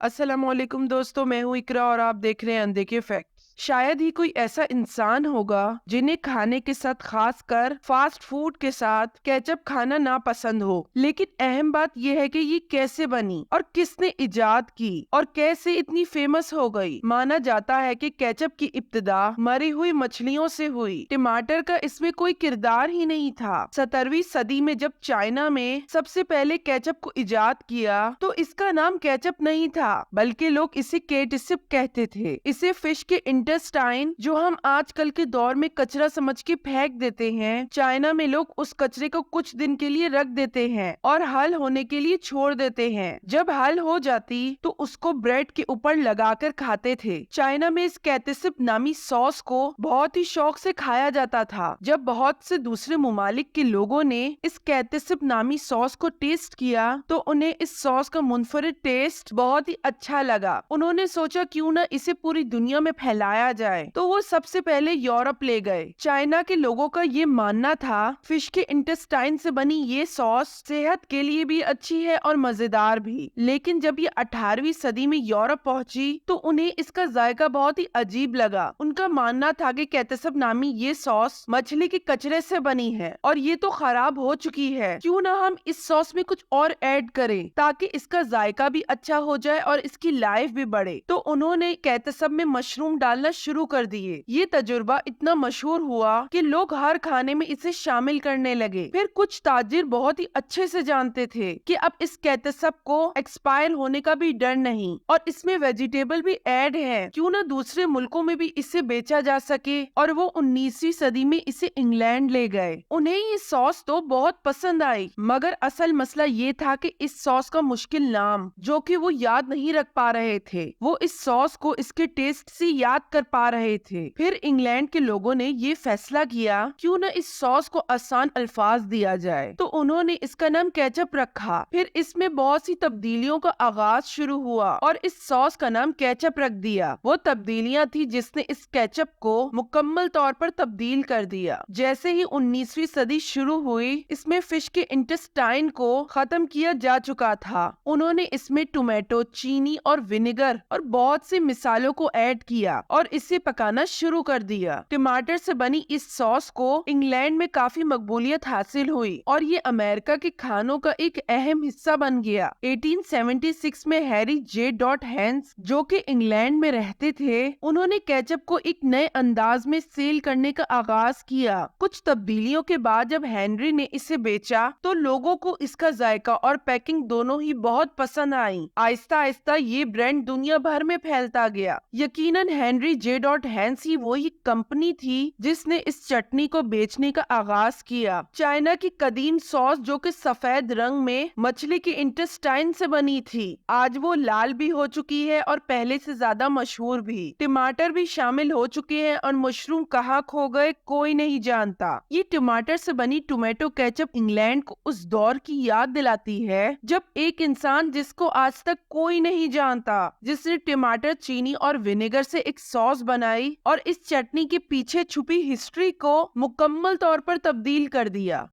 अस्सलाम वालेकुम दोस्तों, मैं हूँ इकरा और आप देख रहे हैं अनदेखे फैक्ट्स। शायद ही कोई ऐसा इंसान होगा जिन्हें खाने के साथ, खास कर फास्ट फूड के साथ केचप खाना ना पसंद हो। लेकिन अहम बात यह है कि ये कैसे बनी और किसने इजाद की और कैसे इतनी फेमस हो गई। माना जाता है कि केचप की इब्तिदा मरी हुई मछलियों से हुई। टमाटर का इसमें कोई किरदार ही नहीं था। 17वीं सदी में जब चाइना में सबसे पहले केचप को इजाद किया तो इसका नाम केचप नहीं था, बल्कि लोग इसे केटसिप कहते थे। इसे फिश के इंटेस्टाइन, जो हम आजकल के दौर में कचरा समझ के फेंक देते हैं, चाइना में लोग उस कचरे को कुछ दिन के लिए रख देते हैं और हल होने के लिए छोड़ देते हैं। जब हल हो जाती तो उसको ब्रेड के ऊपर लगाकर खाते थे। चाइना में इस कैटसिप नामी सॉस को बहुत ही शौक से खाया जाता था। जब बहुत से दूसरे ममालिक के लोगों ने इस कैटसिप नामी सॉस को टेस्ट किया तो उन्हें इस सॉस का मुनफरिद टेस्ट बहुत ही अच्छा लगा। उन्होंने सोचा क्यों ना इसे पूरी दुनिया में फैलाया जाए, तो वो सबसे पहले यूरोप ले गए। चाइना के लोगों का ये मानना था फिश के इंटेस्टाइन से बनी ये सॉस सेहत के लिए भी अच्छी है और मजेदार भी। लेकिन जब ये 18वीं सदी में यूरोप पहुंची तो उन्हें इसका जायका बहुत ही अजीब लगा। उनका मानना था कि कैटसप नामी ये सॉस मछली के कचरे से बनी है और ये तो खराब हो चुकी है, क्यों ना हम इस सॉस में कुछ और ऐड करें ताकि इसका जायका भी अच्छा हो जाए और इसकी लाइफ भी बढ़े। तो उन्होंने कैटसप में मशरूम डालना शुरू कर दिए। ये तजुर्बा इतना मशहूर हुआ कि लोग हर खाने में इसे शामिल करने लगे। फिर कुछ ताजिर बहुत ही अच्छे से जानते थे कि अब इस कैटसप को एक्सपायर होने का भी डर नहीं और इसमें वेजिटेबल भी ऐड है, क्यों ना दूसरे मुल्कों में भी इसे बेचा जा सके। और वो 19वीं सदी में इसे इंग्लैंड ले गए। उन्हें ये सॉस तो बहुत पसंद आई, मगर असल मसला ये था कि इस सॉस का मुश्किल नाम जो कि वो याद नहीं रख पा रहे थे। वो इस सॉस को इसके टेस्ट से याद कर पा रहे थे। फिर इंग्लैंड के लोगों ने ये फैसला किया क्यों ना इस सॉस को आसान अल्फाज दिया जाए, तो उन्होंने इसका नाम केचप रखा। फिर इसमें बहुत सी तब्दीलियों का आगाज शुरू हुआ और इस सॉस का नाम केचप रख दिया। वो तब्दीलियां थी जिसने इस केचप को मुकम्मल तौर पर तब्दील कर दिया। जैसे ही 19वीं सदी शुरू हुई, इसमें फिश के इंटेस्टाइन को खत्म किया जा चुका था। उन्होंने इसमें टोमेटो, चीनी और विनेगर और बहुत सी मिसालों को ऐड किया और इसे पकाना शुरू कर दिया। टमाटर से बनी इस सॉस को इंग्लैंड में काफी मकबूलियत हासिल हुई और ये अमेरिका के खानों का एक अहम हिस्सा बन गया। 1876 में हैरी जे डॉट हैंस, जो कि इंग्लैंड में रहते थे, उन्होंने केचप को एक नए अंदाज में सेल करने का आगाज किया। कुछ तब्दीलियों के बाद जब हेनरी ने इसे बेचा तो लोगों को इसका जायका और पैकिंग दोनों ही बहुत पसंद आई। आहिस्ता आहिस्ता ये ब्रांड दुनिया भर में फैलता गया। यकीनन हेनरी जे डॉट हैंस ही वही कंपनी थी जिसने इस चटनी को बेचने का आगाज किया। चाइना की कदीम सॉस, जो कि सफेद रंग में मछली के इंटेस्टाइन से बनी थी, आज वो लाल भी हो चुकी है और पहले से ज्यादा मशहूर भी। टमाटर भी शामिल हो चुके हैं और मशरूम कहाँ खो गए कोई नहीं जानता। ये टमाटर से बनी टोमेटो केचप इंग्लैंड को उस दौर की याद दिलाती है जब एक इंसान जिसको आज तक कोई नहीं जानता, जिसने टमाटर, चीनी और विनेगर से एक सॉस बनाई और इस चटनी के पीछे छुपी हिस्ट्री को मुकम्मल तौर पर तब्दील कर दिया।